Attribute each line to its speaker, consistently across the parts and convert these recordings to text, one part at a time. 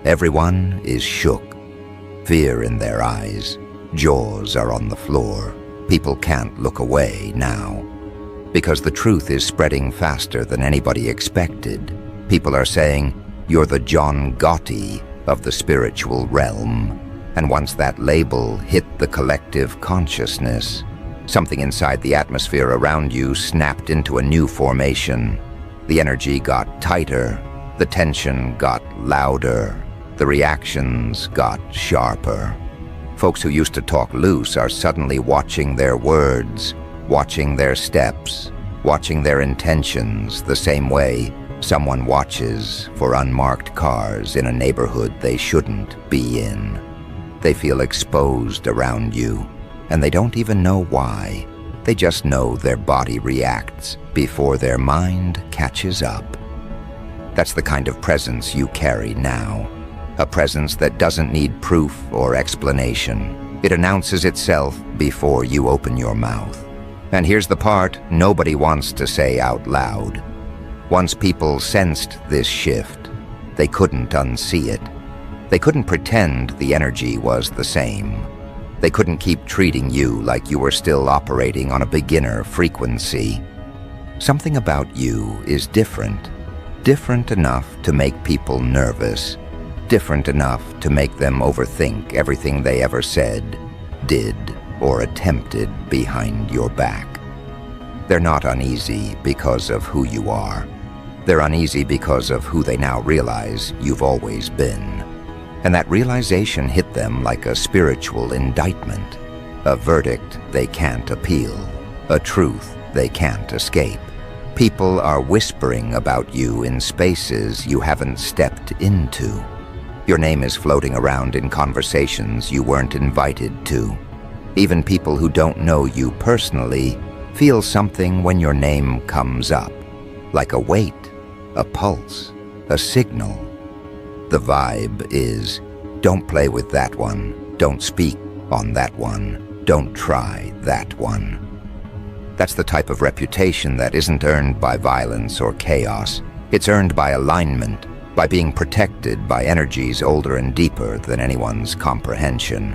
Speaker 1: Everyone is shook, fear in their eyes, jaws are on the floor. People can't look away now, because the truth is spreading faster than anybody expected. People are saying, "You're the John Gotti of the spiritual realm." And once that label hit the collective consciousness, something inside the atmosphere around you snapped into a new formation. The energy got tighter, the tension got louder, the reactions got sharper. Folks who used to talk loose are suddenly watching their words, watching their steps, watching their intentions the same way someone watches for unmarked cars in a neighborhood they shouldn't be in. They feel exposed around you, and they don't even know why. They just know their body reacts before their mind catches up. That's the kind of presence you carry now. A presence that doesn't need proof or explanation. It announces itself before you open your mouth. And here's the part nobody wants to say out loud. Once people sensed this shift, they couldn't unsee it. They couldn't pretend the energy was the same. They couldn't keep treating you like you were still operating on a beginner frequency. Something about you is different. Different enough to make people nervous. Different enough to make them overthink everything they ever said, did, or attempted behind your back. They're not uneasy because of who you are. They're uneasy because of who they now realize you've always been. And that realization hit them like a spiritual indictment, a verdict they can't appeal, a truth they can't escape. People are whispering about you in spaces you haven't stepped into. Your name is floating around in conversations you weren't invited to. Even people who don't know you personally feel something when your name comes up, like a weight, a pulse, a signal. The vibe is, don't play with that one, don't speak on that one, don't try that one. That's the type of reputation that isn't earned by violence or chaos. It's earned by alignment, by being protected by energies older and deeper than anyone's comprehension.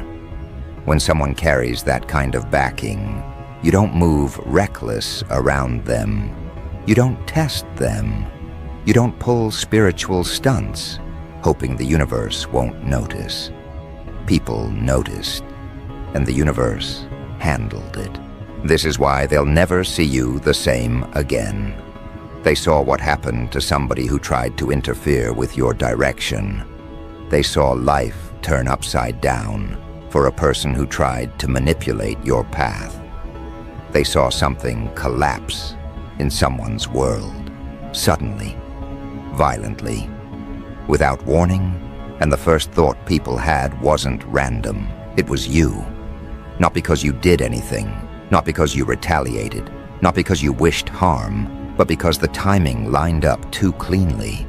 Speaker 1: When someone carries that kind of backing, you don't move reckless around them. You don't test them. You don't pull spiritual stunts, hoping the universe won't notice. People noticed, and the universe handled it. This is why they'll never see you the same again. They saw what happened to somebody who tried to interfere with your direction. They saw life turn upside down for a person who tried to manipulate your path. They saw something collapse in someone's world, suddenly, violently, without warning, and the first thought people had wasn't random. It was you. Not because you did anything, not because you retaliated, not because you wished harm, but because the timing lined up too cleanly.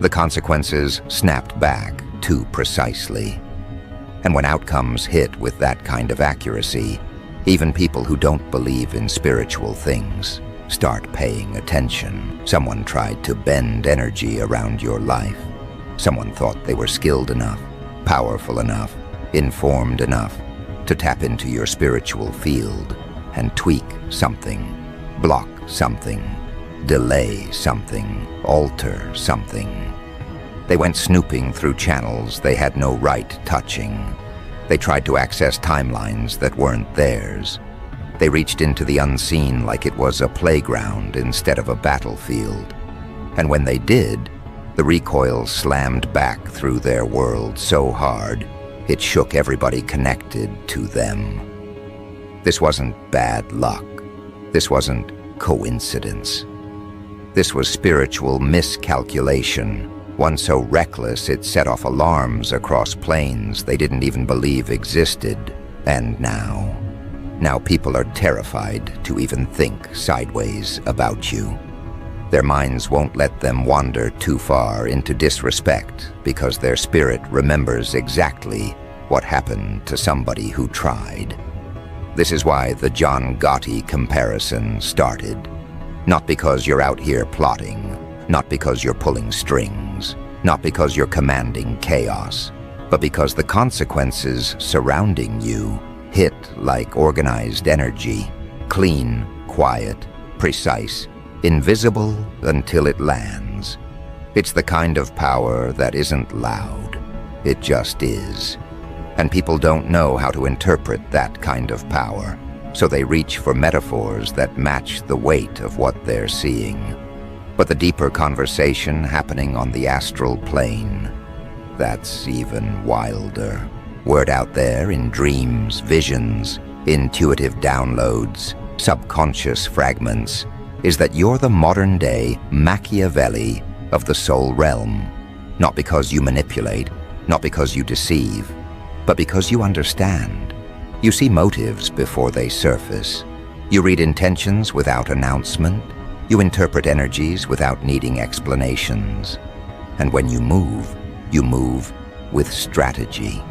Speaker 1: The consequences snapped back too precisely. And when outcomes hit with that kind of accuracy, even people who don't believe in spiritual things start paying attention. Someone tried to bend energy around your life. Someone thought they were skilled enough, powerful enough, informed enough to tap into your spiritual field and tweak something, block something, delay something, alter something. They went snooping through channels they had no right touching. They tried to access timelines that weren't theirs. They reached into the unseen like it was a playground instead of a battlefield. And when they did, the recoil slammed back through their world so hard, it shook everybody connected to them. This wasn't bad luck. This wasn't coincidence. This was spiritual miscalculation, one so reckless it set off alarms across planes they didn't even believe existed. And now people are terrified to even think sideways about you. Their minds won't let them wander too far into disrespect because their spirit remembers exactly what happened to somebody who tried. This is why the John Gotti comparison started. Not because you're out here plotting, not because you're pulling strings, not because you're commanding chaos, but because the consequences surrounding you hit like organized energy, clean, quiet, precise, invisible until it lands. It's the kind of power that isn't loud, it just is. And people don't know how to interpret that kind of power, so they reach for metaphors that match the weight of what they're seeing. But the deeper conversation happening on the astral plane, that's even wilder. Word out there in dreams, visions, intuitive downloads, subconscious fragments, is that you're the modern-day Makaveli of the soul realm. Not because you manipulate, not because you deceive, but because you understand. You see motives before they surface. You read intentions without announcement. You interpret energies without needing explanations. And when you move with strategy.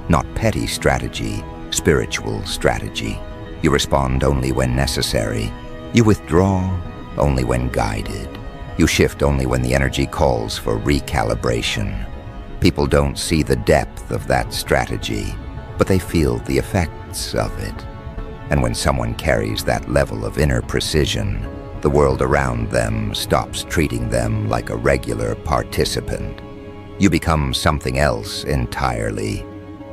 Speaker 1: Not petty strategy, spiritual strategy. You respond only when necessary. You withdraw only when guided. You shift only when the energy calls for recalibration. People don't see the depth of that strategy, but they feel the effects of it. And when someone carries that level of inner precision, the world around them stops treating them like a regular participant. You become something else entirely.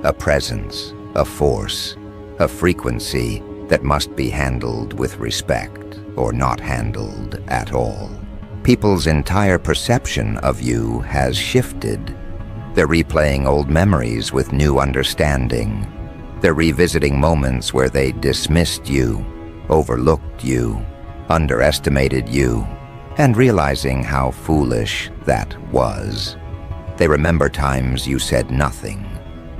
Speaker 1: A presence, a force, a frequency that must be handled with respect or not handled at all. People's entire perception of you has shifted. They're replaying old memories with new understanding. They're revisiting moments where they dismissed you, overlooked you, underestimated you, and realizing how foolish that was. They remember times you said nothing,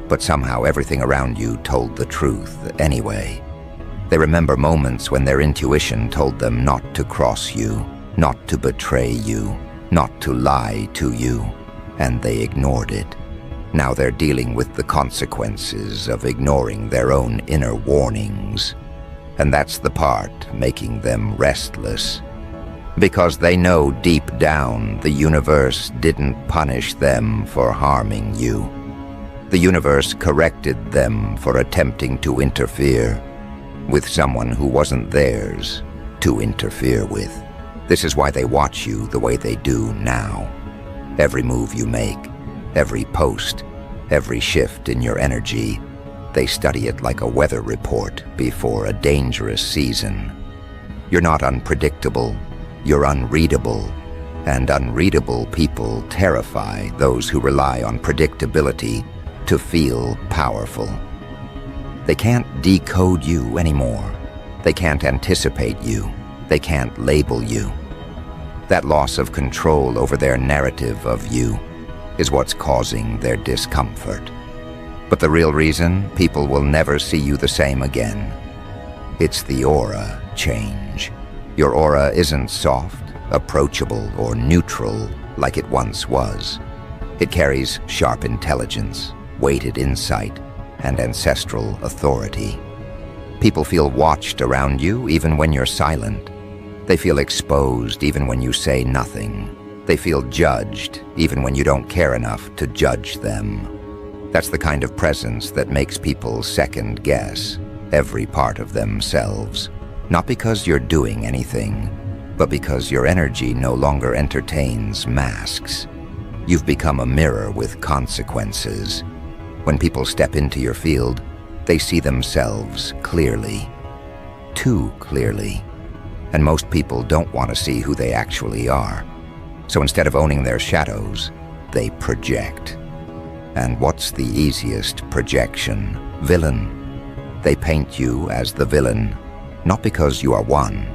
Speaker 1: but somehow everything around you told the truth anyway. They remember moments when their intuition told them not to cross you, not to betray you, not to lie to you, and they ignored it. Now they're dealing with the consequences of ignoring their own inner warnings. And that's the part making them restless. Because they know deep down the universe didn't punish them for harming you. The universe corrected them for attempting to interfere with someone who wasn't theirs to interfere with. This is why they watch you the way they do now. Every move you make, every post, every shift in your energy, they study it like a weather report before a dangerous season. You're not unpredictable, you're unreadable, and unreadable people terrify those who rely on predictability to feel powerful. They can't decode you anymore. They can't anticipate you. They can't label you. That loss of control over their narrative of you is what's causing their discomfort. But the real reason people will never see you the same again, it's the aura change. Your aura isn't soft, approachable, or neutral like it once was. It carries sharp intelligence, weighted insight, and ancestral authority. People feel watched around you even when you're silent. They feel exposed even when you say nothing. They feel judged even when you don't care enough to judge them. That's the kind of presence that makes people second-guess every part of themselves. Not because you're doing anything, but because your energy no longer entertains masks. You've become a mirror with consequences. When people step into your field, they see themselves clearly. Too clearly. And most people don't want to see who they actually are. So instead of owning their shadows, they project. And what's the easiest projection? Villain. They paint you as the villain, not because you are one,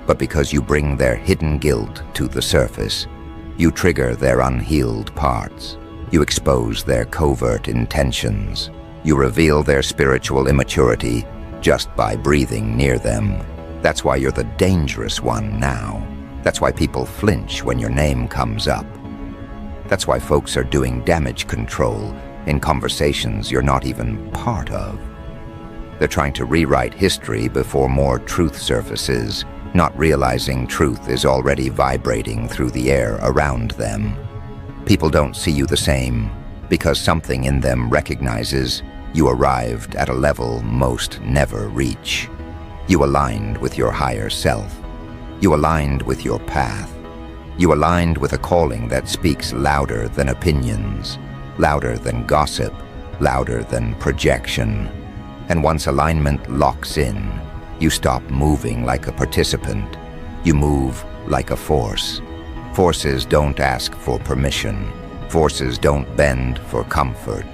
Speaker 1: but because you bring their hidden guilt to the surface. You trigger their unhealed parts. You expose their covert intentions. You reveal their spiritual immaturity just by breathing near them. That's why you're the dangerous one now. That's why people flinch when your name comes up. That's why folks are doing damage control in conversations you're not even part of. They're trying to rewrite history before more truth surfaces, not realizing truth is already vibrating through the air around them. People don't see you the same because something in them recognizes you arrived at a level most never reach. You aligned with your higher self. You aligned with your path. You aligned with a calling that speaks louder than opinions, louder than gossip, louder than projection. And once alignment locks in, you stop moving like a participant. You move like a force. Forces don't ask for permission. Forces don't bend for comfort.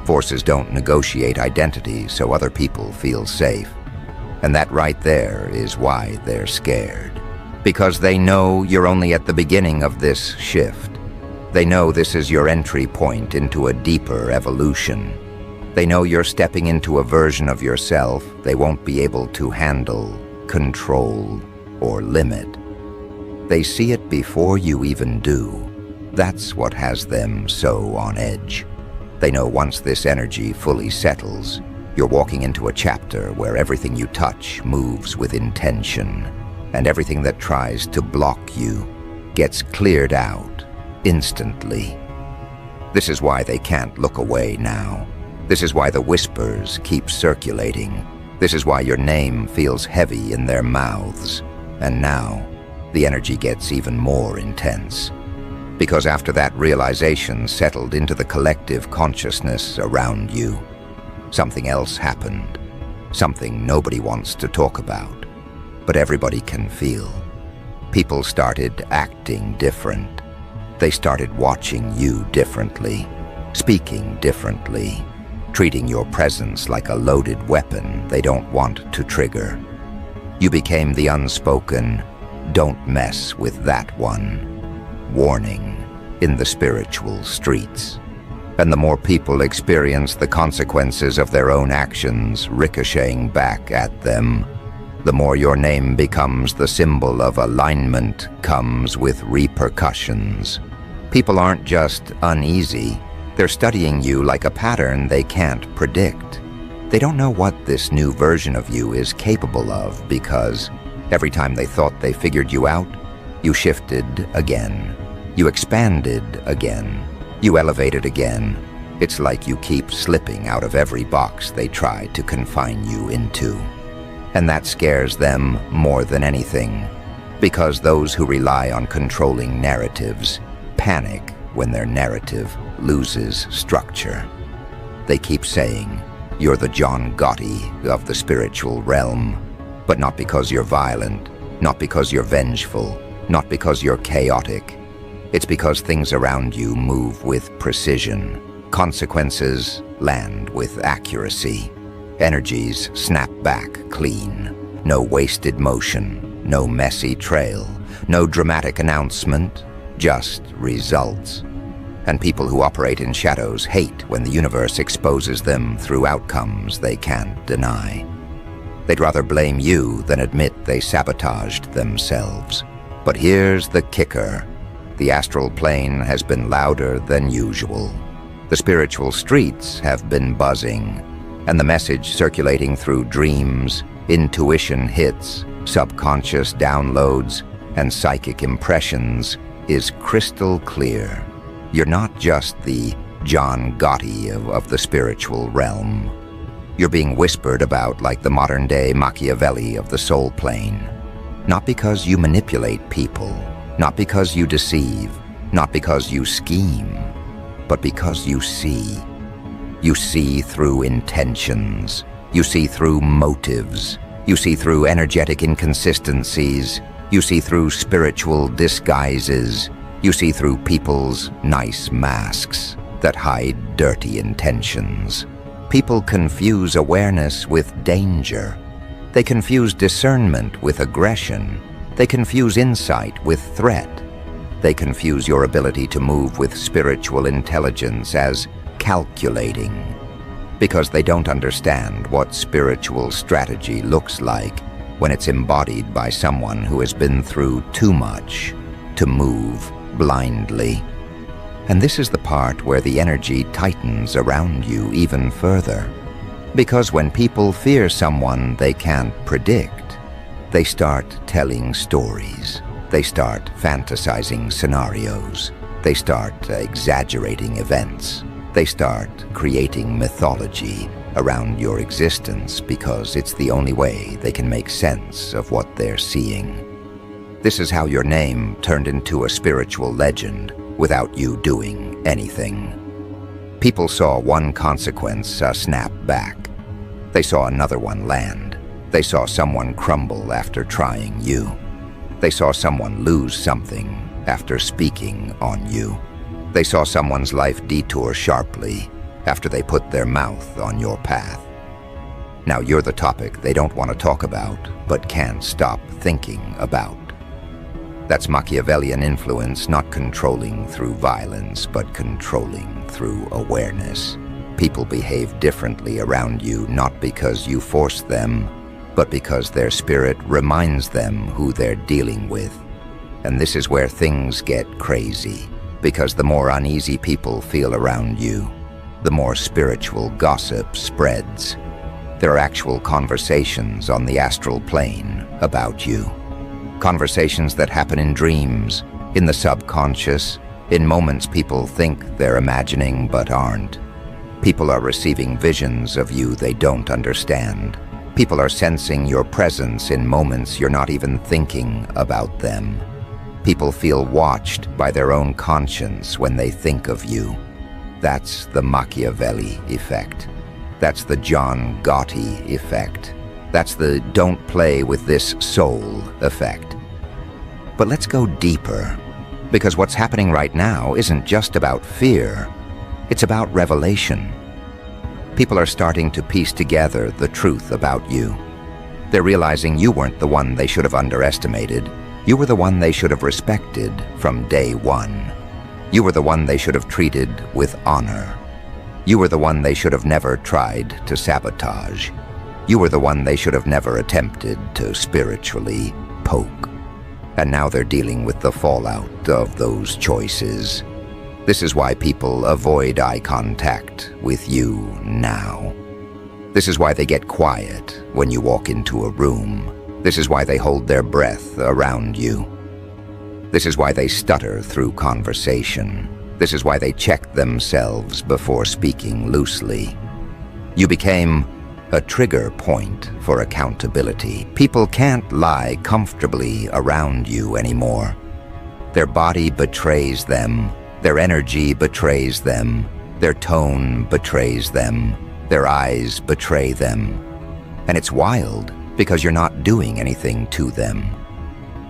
Speaker 1: Forces don't negotiate identity so other people feel safe. And that right there is why they're scared. Because they know you're only at the beginning of this shift. They know this is your entry point into a deeper evolution. They know you're stepping into a version of yourself they won't be able to handle, control, or limit. They see it before you even do. That's what has them so on edge. They know once this energy fully settles, you're walking into a chapter where everything you touch moves with intention, and everything that tries to block you gets cleared out instantly. This is why they can't look away now. This is why the whispers keep circulating. This is why your name feels heavy in their mouths. And now, the energy gets even more intense. Because after that realization settled into the collective consciousness around you, something else happened. Something nobody wants to talk about, but everybody can feel. People started acting different. They started watching you differently, speaking differently, treating your presence like a loaded weapon they don't want to trigger. You became the unspoken, "Don't mess with that one" warning in the spiritual streets. And the more people experience the consequences of their own actions ricocheting back at them, the more your name becomes the symbol of alignment comes with repercussions. People aren't just uneasy, they're studying you like a pattern they can't predict. They don't know what this new version of you is capable of because every time they thought they figured you out, you shifted again. You expanded again. You elevated again. It's like you keep slipping out of every box they try to confine you into. And that scares them more than anything, because those who rely on controlling narratives panic when their narrative loses structure. They keep saying, "You're the John Gotti of the spiritual realm," but not because you're violent, not because you're vengeful, not because you're chaotic. It's because things around you move with precision. Consequences land with accuracy. Energies snap back clean. No wasted motion, no messy trail, no dramatic announcement, just results. And people who operate in shadows hate when the universe exposes them through outcomes they can't deny. They'd rather blame you than admit they sabotaged themselves. But here's the kicker. The astral plane has been louder than usual. The spiritual streets have been buzzing, and the message circulating through dreams, intuition hits, subconscious downloads, and psychic impressions is crystal clear. You're not just the John Gotti of the spiritual realm. You're being whispered about like the modern-day Makaveli of the soul plane. Not because you manipulate people, not because you deceive, not because you scheme, but because you see. You see through intentions. You see through motives. You see through energetic inconsistencies. You see through spiritual disguises. You see through people's nice masks that hide dirty intentions. People confuse awareness with danger. They confuse discernment with aggression. They confuse insight with threat. They confuse your ability to move with spiritual intelligence as calculating, because they don't understand what spiritual strategy looks like when it's embodied by someone who has been through too much to move blindly. And this is the part where the energy tightens around you even further. Because when people fear someone they can't predict, they start telling stories. They start fantasizing scenarios. They start exaggerating events. They start creating mythology around your existence because it's the only way they can make sense of what they're seeing. This is how your name turned into a spiritual legend without you doing anything. People saw one consequence snap back. They saw another one land. They saw someone crumble after trying you. They saw someone lose something after speaking on you. They saw someone's life detour sharply after they put their mouth on your path. Now you're the topic they don't want to talk about, but can't stop thinking about. That's Machiavellian influence, not controlling through violence, but controlling through awareness. People behave differently around you, not because you force them, but because their spirit reminds them who they're dealing with. And this is where things get crazy, because the more uneasy people feel around you, the more spiritual gossip spreads. There are actual conversations on the astral plane about you. Conversations that happen in dreams, in the subconscious, in moments people think they're imagining but aren't. People are receiving visions of you they don't understand. People are sensing your presence in moments you're not even thinking about them. People feel watched by their own conscience when they think of you. That's the Machiavelli effect. That's the John Gotti effect. That's the don't play with this soul effect. But let's go deeper, because what's happening right now isn't just about fear, it's about revelation. People are starting to piece together the truth about you. They're realizing you weren't the one they should have underestimated. You were the one they should have respected from day one. You were the one they should have treated with honor. You were the one they should have never tried to sabotage. You were the one they should have never attempted to spiritually poke. And now they're dealing with the fallout of those choices. This is why people avoid eye contact with you now. This is why they get quiet when you walk into a room. This is why they hold their breath around you. This is why they stutter through conversation. This is why they check themselves before speaking loosely. You became a trigger point for accountability. People can't lie comfortably around you anymore. Their body betrays them. Their energy betrays them. Their tone betrays them. Their eyes betray them. And it's wild because you're not doing anything to them.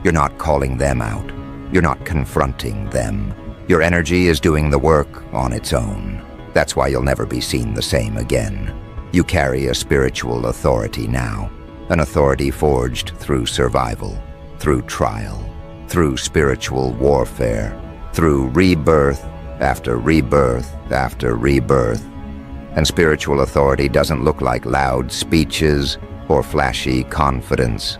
Speaker 1: You're not calling them out. You're not confronting them. Your energy is doing the work on its own. That's why you'll never be seen the same again. You carry a spiritual authority now, an authority forged through survival, through trial, through spiritual warfare, through rebirth after rebirth after rebirth. And spiritual authority doesn't look like loud speeches or flashy confidence.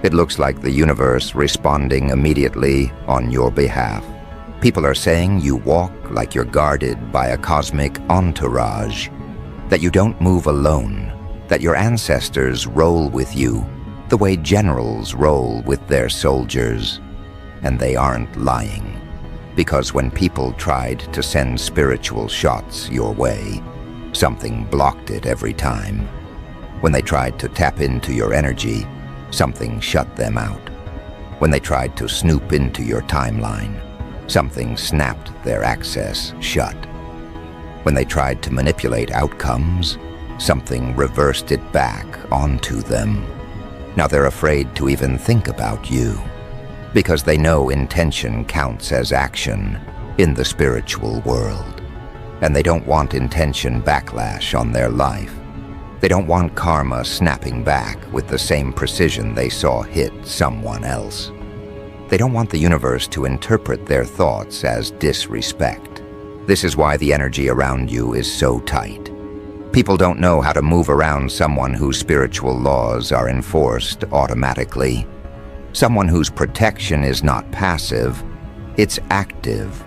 Speaker 1: It looks like the universe responding immediately on your behalf. People are saying you walk like you're guarded by a cosmic entourage, that you don't move alone, that your ancestors roll with you the way generals roll with their soldiers. And they aren't lying, because when people tried to send spiritual shots your way, something blocked it every time. When they tried to tap into your energy, something shut them out. When they tried to snoop into your timeline, something snapped their access shut. When they tried to manipulate outcomes, something reversed it back onto them. Now they're afraid to even think about you, because they know intention counts as action in the spiritual world. And they don't want intention backlash on their life. They don't want karma snapping back with the same precision they saw hit someone else. They don't want the universe to interpret their thoughts as disrespect. This is why the energy around you is so tight. People don't know how to move around someone whose spiritual laws are enforced automatically. Someone whose protection is not passive, it's active.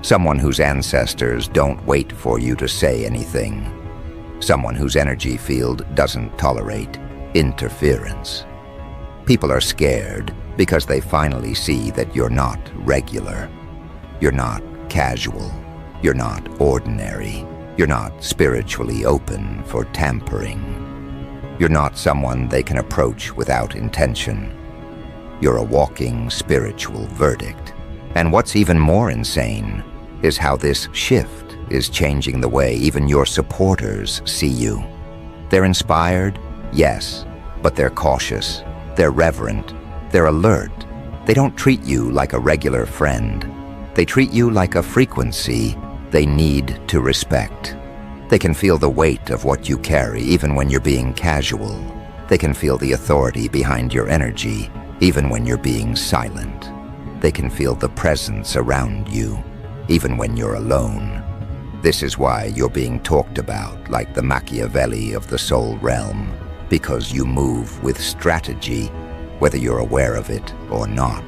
Speaker 1: Someone whose ancestors don't wait for you to say anything. Someone whose energy field doesn't tolerate interference. People are scared because they finally see that you're not regular. You're not casual. You're not ordinary. You're not spiritually open for tampering. You're not someone they can approach without intention. You're a walking spiritual verdict. And what's even more insane is how this shift is changing the way even your supporters see you. They're inspired, yes, but they're cautious, they're reverent, they're alert. They don't treat you like a regular friend. They treat you like a frequency they need to respect. They can feel the weight of what you carry even when you're being casual. They can feel the authority behind your energy even when you're being silent. They can feel the presence around you even when you're alone. This is why you're being talked about like the Makaveli of the soul realm, because you move with strategy, whether you're aware of it or not.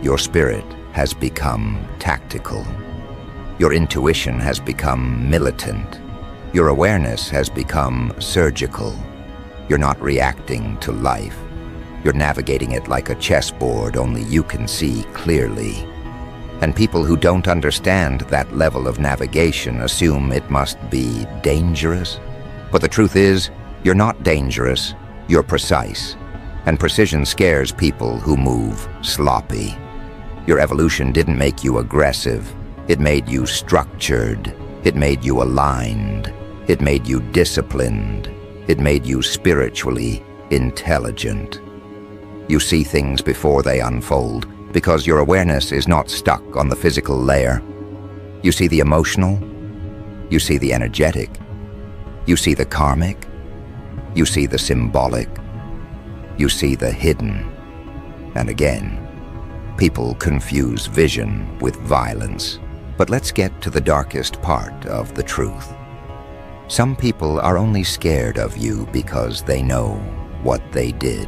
Speaker 1: Your spirit has become tactical. Your intuition has become militant. Your awareness has become surgical. You're not reacting to life. You're navigating it like a chessboard only you can see clearly. And people who don't understand that level of navigation assume it must be dangerous. But the truth is, you're not dangerous, you're precise. And precision scares people who move sloppy. Your evolution didn't make you aggressive. It made you structured. It made you aligned. It made you disciplined. It made you spiritually intelligent. You see things before they unfold because your awareness is not stuck on the physical layer. You see the emotional. You see the energetic. You see the karmic. You see the symbolic. You see the hidden. And again, people confuse vision with violence. But let's get to the darkest part of the truth. Some people are only scared of you because they know what they did.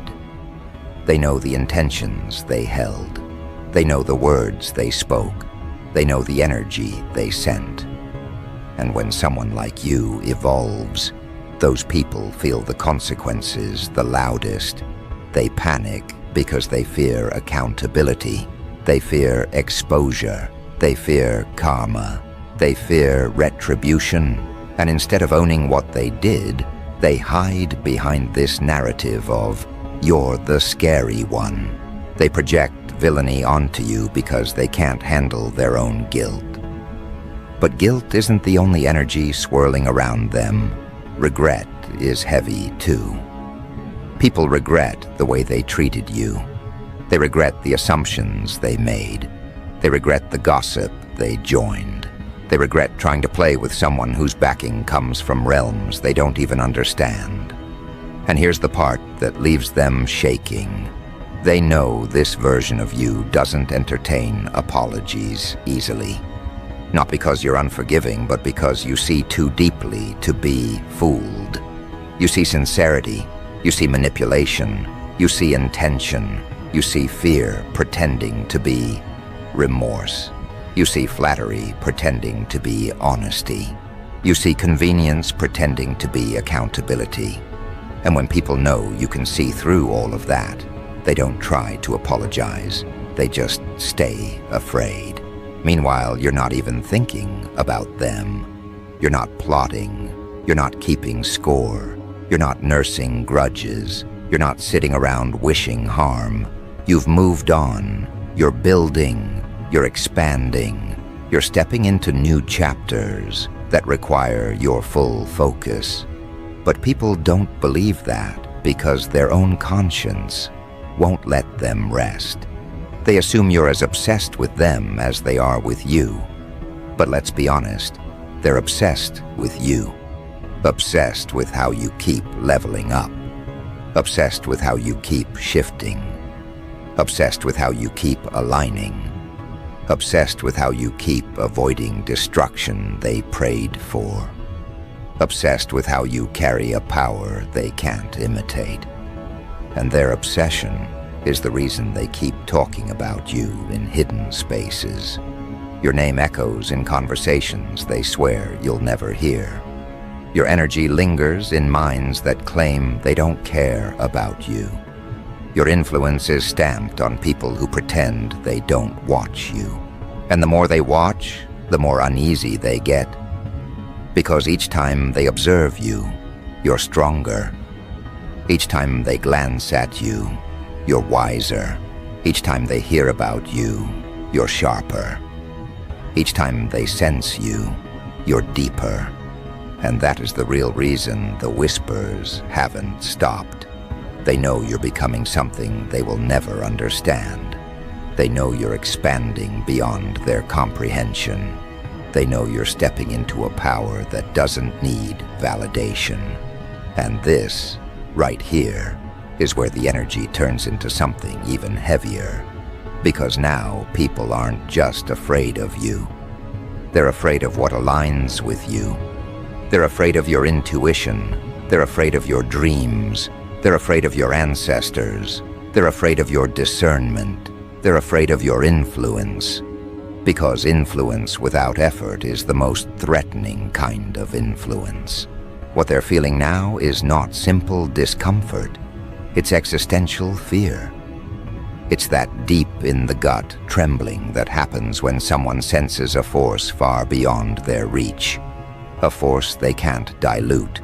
Speaker 1: They know the intentions they held. They know the words they spoke. They know the energy they sent. And when someone like you evolves, those people feel the consequences the loudest. They panic because they fear accountability. They fear exposure. They fear karma. They fear retribution. And instead of owning what they did, they hide behind this narrative of, "You're the scary one." They project villainy onto you because they can't handle their own guilt. But guilt isn't the only energy swirling around them. Regret is heavy too. People regret the way they treated you. They regret the assumptions they made. They regret the gossip they joined. They regret trying to play with someone whose backing comes from realms they don't even understand. And here's the part that leaves them shaking. They know this version of you doesn't entertain apologies easily. Not because you're unforgiving, but because you see too deeply to be fooled. You see sincerity. You see manipulation. You see intention. You see fear pretending to be remorse. You see flattery pretending to be honesty. You see convenience pretending to be accountability. And when people know you can see through all of that, they don't try to apologize. They just stay afraid. Meanwhile, you're not even thinking about them. You're not plotting. You're not keeping score. You're not nursing grudges. You're not sitting around wishing harm. You've moved on. You're building. You're expanding. You're stepping into new chapters that require your full focus. But people don't believe that because their own conscience won't let them rest. They assume you're as obsessed with them as they are with you. But let's be honest, they're obsessed with you. Obsessed with how you keep leveling up. Obsessed with how you keep shifting. Obsessed with how you keep aligning. Obsessed with how you keep avoiding destruction they prayed for. Obsessed with how you carry a power they can't imitate. And their obsession is the reason they keep talking about you in hidden spaces. Your name echoes in conversations they swear you'll never hear. Your energy lingers in minds that claim they don't care about you. Your influence is stamped on people who pretend they don't watch you. And the more they watch, the more uneasy they get. Because each time they observe you, you're stronger. Each time they glance at you, you're wiser. Each time they hear about you, you're sharper. Each time they sense you, you're deeper. And that is the real reason the whispers haven't stopped. They know you're becoming something they will never understand. They know you're expanding beyond their comprehension. They know you're stepping into a power that doesn't need validation. And this, right here, is where the energy turns into something even heavier. Because now people aren't just afraid of you. They're afraid of what aligns with you. They're afraid of your intuition. They're afraid of your dreams. They're afraid of your ancestors. They're afraid of your discernment. They're afraid of your influence. Because influence without effort is the most threatening kind of influence. What they're feeling now is not simple discomfort. It's existential fear. It's that deep in the gut trembling that happens when someone senses a force far beyond their reach. A force they can't dilute,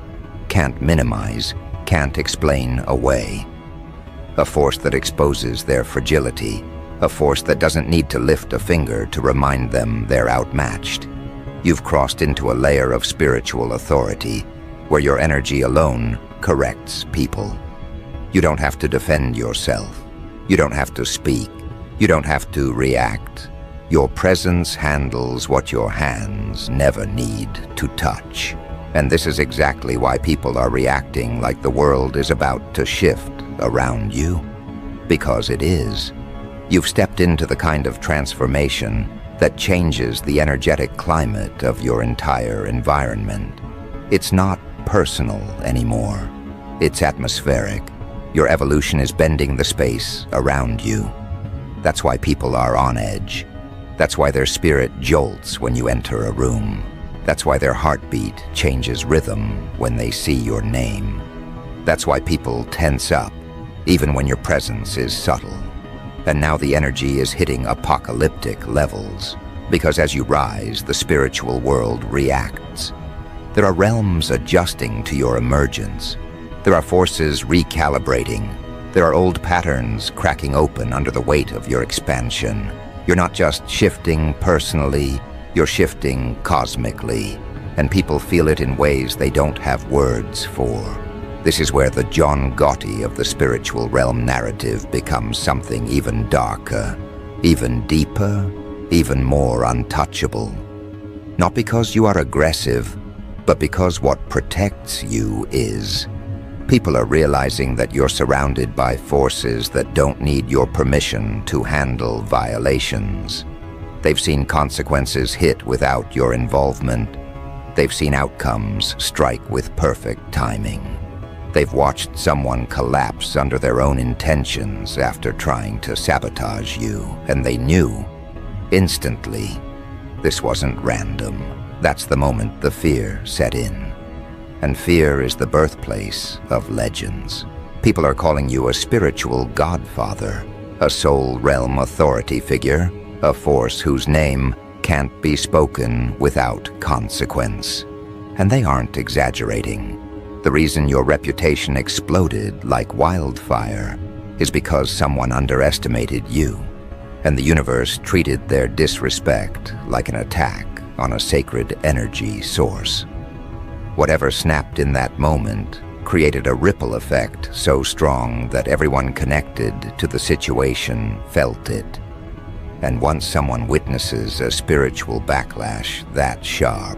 Speaker 1: can't minimize, can't explain away. A force that exposes their fragility. A force that doesn't need to lift a finger to remind them they're outmatched. You've crossed into a layer of spiritual authority where your energy alone corrects people. You don't have to defend yourself. You don't have to speak. You don't have to react. Your presence handles what your hands never need to touch. And this is exactly why people are reacting like the world is about to shift around you. Because it is. You've stepped into the kind of transformation that changes the energetic climate of your entire environment. It's not personal anymore. It's atmospheric. Your evolution is bending the space around you. That's why people are on edge. That's why their spirit jolts when you enter a room. That's why their heartbeat changes rhythm when they see your name. That's why people tense up, even when your presence is subtle. And now the energy is hitting apocalyptic levels, because as you rise, the spiritual world reacts. There are realms adjusting to your emergence. There are forces recalibrating. There are old patterns cracking open under the weight of your expansion. You're not just shifting personally, you're shifting cosmically, and people feel it in ways they don't have words for. This is where the John Gotti of the spiritual realm narrative becomes something even darker, even deeper, even more untouchable. Not because you are aggressive, but because what protects you is. People are realizing that you're surrounded by forces that don't need your permission to handle violations. They've seen consequences hit without your involvement. They've seen outcomes strike with perfect timing. They've watched someone collapse under their own intentions after trying to sabotage you, and they knew, instantly, this wasn't random. That's the moment the fear set in. And fear is the birthplace of legends. People are calling you a spiritual godfather, a soul realm authority figure, a force whose name can't be spoken without consequence. And they aren't exaggerating. The reason your reputation exploded like wildfire is because someone underestimated you, and the universe treated their disrespect like an attack on a sacred energy source. Whatever snapped in that moment created a ripple effect so strong that everyone connected to the situation felt it. And once someone witnesses a spiritual backlash that sharp,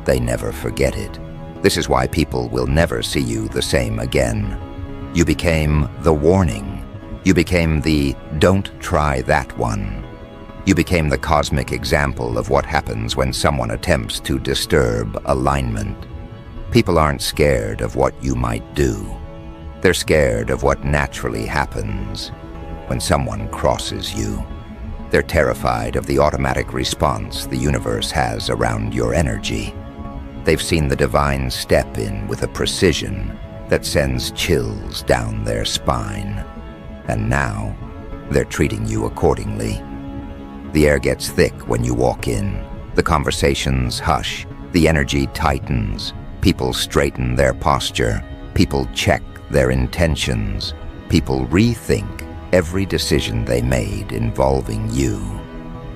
Speaker 1: they never forget it. This is why people will never see you the same again. You became the warning. You became the "don't try that one." You became the cosmic example of what happens when someone attempts to disturb alignment. People aren't scared of what you might do. They're scared of what naturally happens when someone crosses you. They're terrified of the automatic response the universe has around your energy. They've seen the divine step in with a precision that sends chills down their spine. And now, they're treating you accordingly. The air gets thick when you walk in. The conversations hush. The energy tightens. People straighten their posture. People check their intentions. People rethink every decision they made involving you.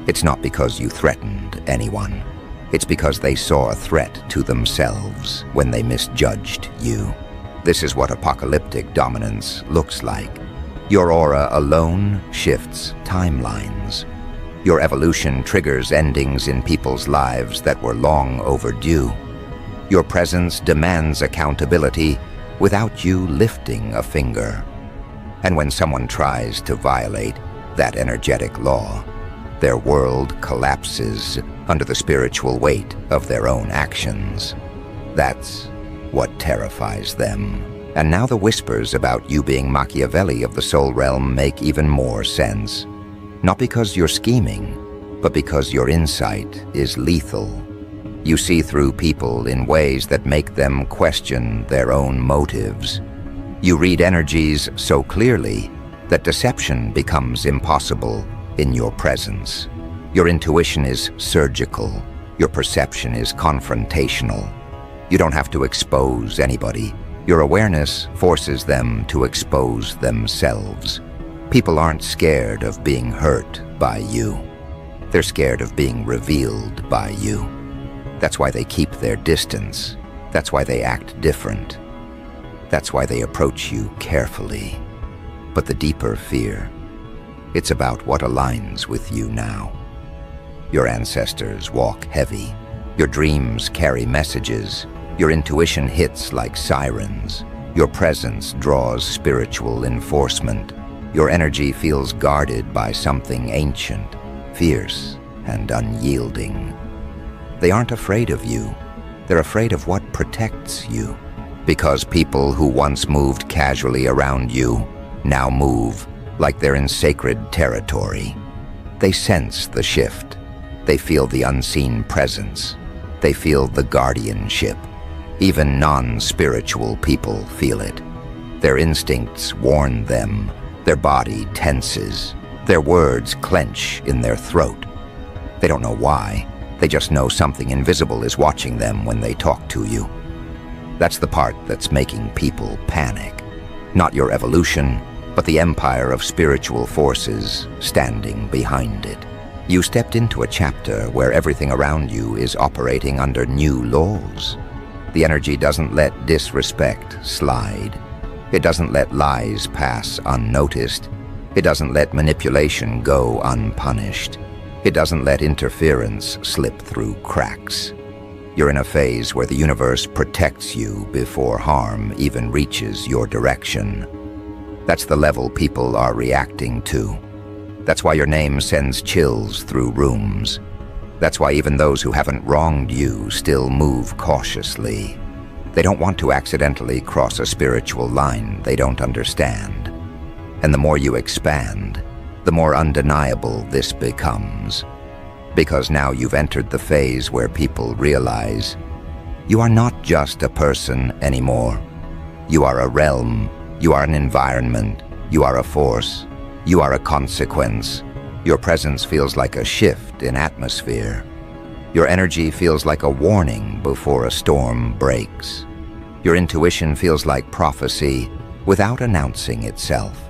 Speaker 1: It's not because you threatened anyone. It's because they saw a threat to themselves when they misjudged you. This is what apocalyptic dominance looks like. Your aura alone shifts timelines. Your evolution triggers endings in people's lives that were long overdue. Your presence demands accountability without you lifting a finger. And when someone tries to violate that energetic law, their world collapses under the spiritual weight of their own actions. That's what terrifies them. And now the whispers about you being Makaveli of the soul realm make even more sense. Not because you're scheming, but because your insight is lethal. You see through people in ways that make them question their own motives. You read energies so clearly that deception becomes impossible in your presence. Your intuition is surgical. Your perception is confrontational. You don't have to expose anybody. Your awareness forces them to expose themselves. People aren't scared of being hurt by you. They're scared of being revealed by you. That's why they keep their distance. That's why they act different. That's why they approach you carefully. But the deeper fear, it's about what aligns with you now. Your ancestors walk heavy. Your dreams carry messages. Your intuition hits like sirens. Your presence draws spiritual enforcement. Your energy feels guarded by something ancient, fierce, and unyielding. They aren't afraid of you. They're afraid of what protects you. Because people who once moved casually around you now move like they're in sacred territory. They sense the shift. They feel the unseen presence. They feel the guardianship. Even non-spiritual people feel it. Their instincts warn them. Their body tenses. Their words clench in their throat. They don't know why. They just know something invisible is watching them when they talk to you. That's the part that's making people panic. Not your evolution, but the empire of spiritual forces standing behind it. You stepped into a chapter where everything around you is operating under new laws. The energy doesn't let disrespect slide. It doesn't let lies pass unnoticed. It doesn't let manipulation go unpunished. It doesn't let interference slip through cracks. You're in a phase where the universe protects you before harm even reaches your direction. That's the level people are reacting to. That's why your name sends chills through rooms. That's why even those who haven't wronged you still move cautiously. They don't want to accidentally cross a spiritual line they don't understand. And the more you expand, the more undeniable this becomes. Because now you've entered the phase where people realize you are not just a person anymore. You are a realm. You are an environment. You are a force. You are a consequence. Your presence feels like a shift in atmosphere. Your energy feels like a warning before a storm breaks. Your intuition feels like prophecy without announcing itself.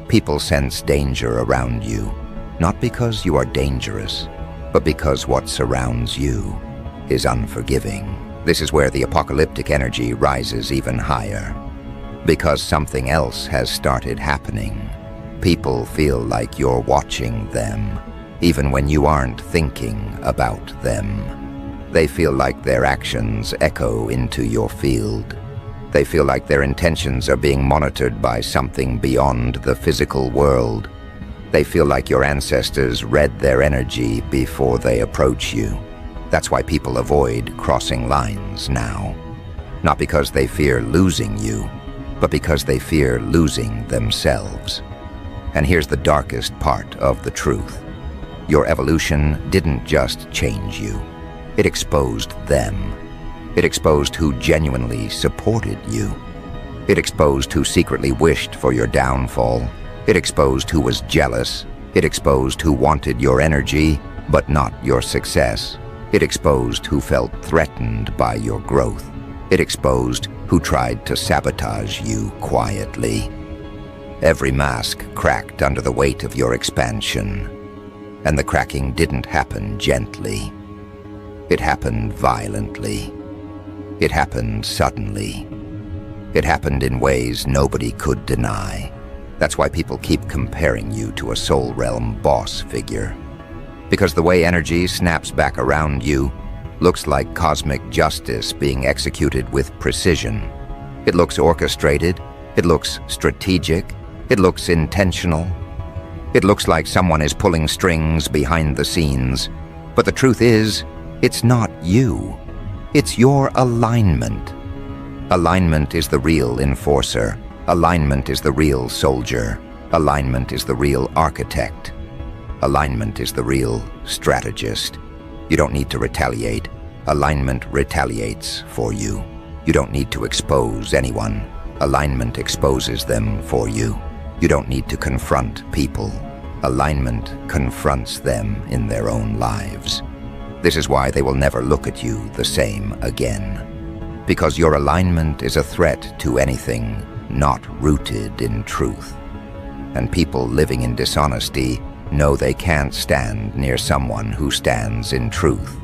Speaker 1: People sense danger around you, not because you are dangerous, but because what surrounds you is unforgiving. This is where the apocalyptic energy rises even higher. Because something else has started happening. People feel like you're watching them, even when you aren't thinking about them. They feel like their actions echo into your field. They feel like their intentions are being monitored by something beyond the physical world. They feel like your ancestors read their energy before they approach you. That's why people avoid crossing lines now. Not because they fear losing you, but because they fear losing themselves. And here's the darkest part of the truth. Your evolution didn't just change you. It exposed them. It exposed who genuinely supported you. It exposed who secretly wished for your downfall. It exposed who was jealous. It exposed who wanted your energy, but not your success. It exposed who felt threatened by your growth. It exposed who tried to sabotage you quietly. Every mask cracked under the weight of your expansion, and the cracking didn't happen gently. It happened violently. It happened suddenly. It happened in ways nobody could deny. That's why people keep comparing you to a soul realm boss figure. Because the way energy snaps back around you looks like cosmic justice being executed with precision. It looks orchestrated. It looks strategic. It looks intentional. It looks like someone is pulling strings behind the scenes. But the truth is, it's not you. It's your alignment. Alignment is the real enforcer. Alignment is the real soldier. Alignment is the real architect. Alignment is the real strategist. You don't need to retaliate. Alignment retaliates for you. You don't need to expose anyone. Alignment exposes them for you. You don't need to confront people. Alignment confronts them in their own lives. This is why they will never look at you the same again. Because your alignment is a threat to anything not rooted in truth. And people living in dishonesty know they can't stand near someone who stands in truth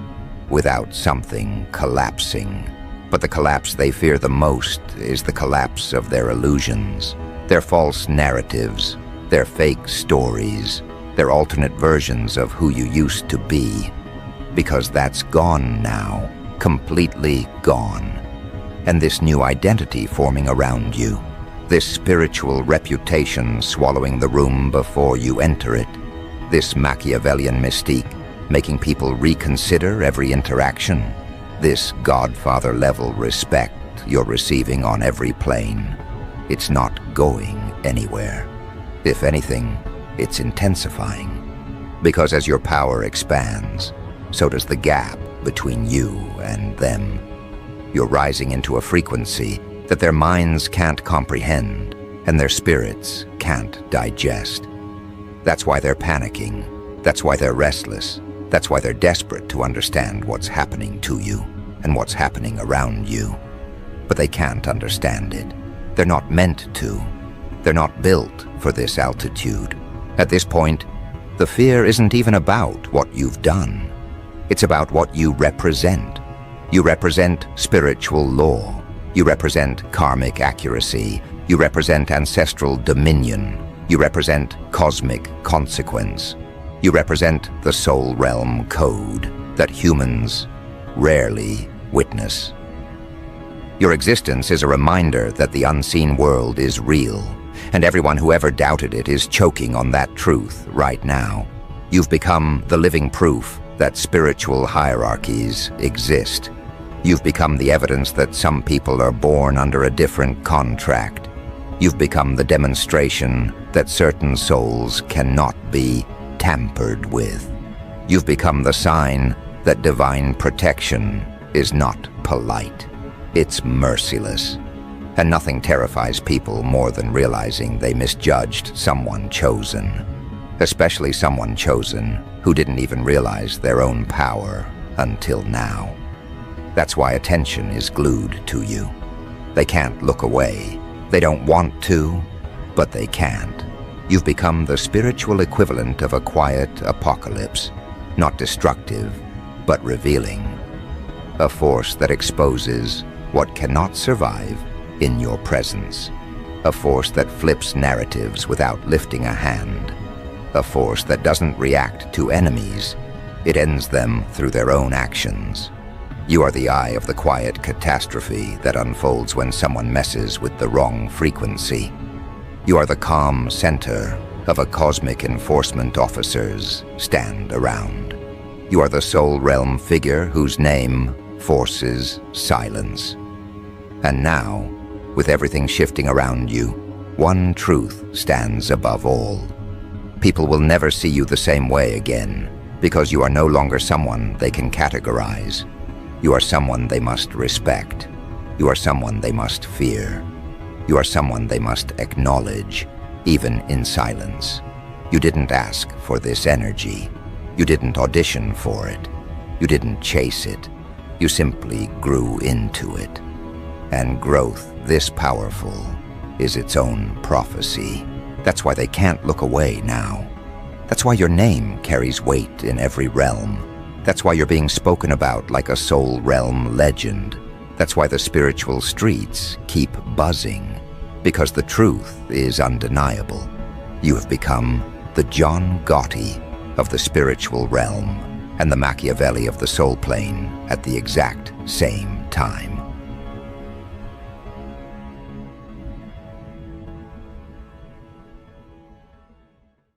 Speaker 1: without something collapsing. But the collapse they fear the most is the collapse of their illusions, their false narratives, their fake stories, their alternate versions of who you used to be. Because that's gone now, completely gone. And this new identity forming around you, this spiritual reputation swallowing the room before you enter it, this Machiavellian mystique making people reconsider every interaction, this Godfather-level respect you're receiving on every plane, it's not going anywhere. If anything, it's intensifying. Because as your power expands, so does the gap between you and them. You're rising into a frequency that their minds can't comprehend and their spirits can't digest. That's why they're panicking. That's why they're restless. That's why they're desperate to understand what's happening to you and what's happening around you. But they can't understand it. They're not meant to. They're not built for this altitude. At this point, the fear isn't even about what you've done. It's about what you represent. You represent spiritual law. You represent karmic accuracy. You represent ancestral dominion. You represent cosmic consequence. You represent the soul realm code that humans rarely witness. Your existence is a reminder that the unseen world is real, and everyone who ever doubted it is choking on that truth right now. You've become the living proof that spiritual hierarchies exist. You've become the evidence that some people are born under a different contract. You've become the demonstration that certain souls cannot be tampered with. You've become the sign that divine protection is not polite. It's merciless. And nothing terrifies people more than realizing they misjudged someone chosen. Especially someone chosen who didn't even realize their own power until now. That's why attention is glued to you. They can't look away. They don't want to, but they can't. You've become the spiritual equivalent of a quiet apocalypse, not destructive, but revealing. A force that exposes what cannot survive in your presence. A force that flips narratives without lifting a hand. A force that doesn't react to enemies. It ends them through their own actions. You are the eye of the quiet catastrophe that unfolds when someone messes with the wrong frequency. You are the calm center of a cosmic enforcement officer's stand around. You are the soul realm figure whose name forces silence. And now, with everything shifting around you, one truth stands above all. People will never see you the same way again, because you are no longer someone they can categorize. You are someone they must respect. You are someone they must fear. You are someone they must acknowledge, even in silence. You didn't ask for this energy. You didn't audition for it. You didn't chase it. You simply grew into it. And growth this powerful is its own prophecy. That's why they can't look away now. That's why your name carries weight in every realm. That's why you're being spoken about like a soul realm legend. That's why the spiritual streets keep buzzing. Because the truth is undeniable. You have become the John Gotti of the spiritual realm and the Makaveli of the soul plane at the exact same time.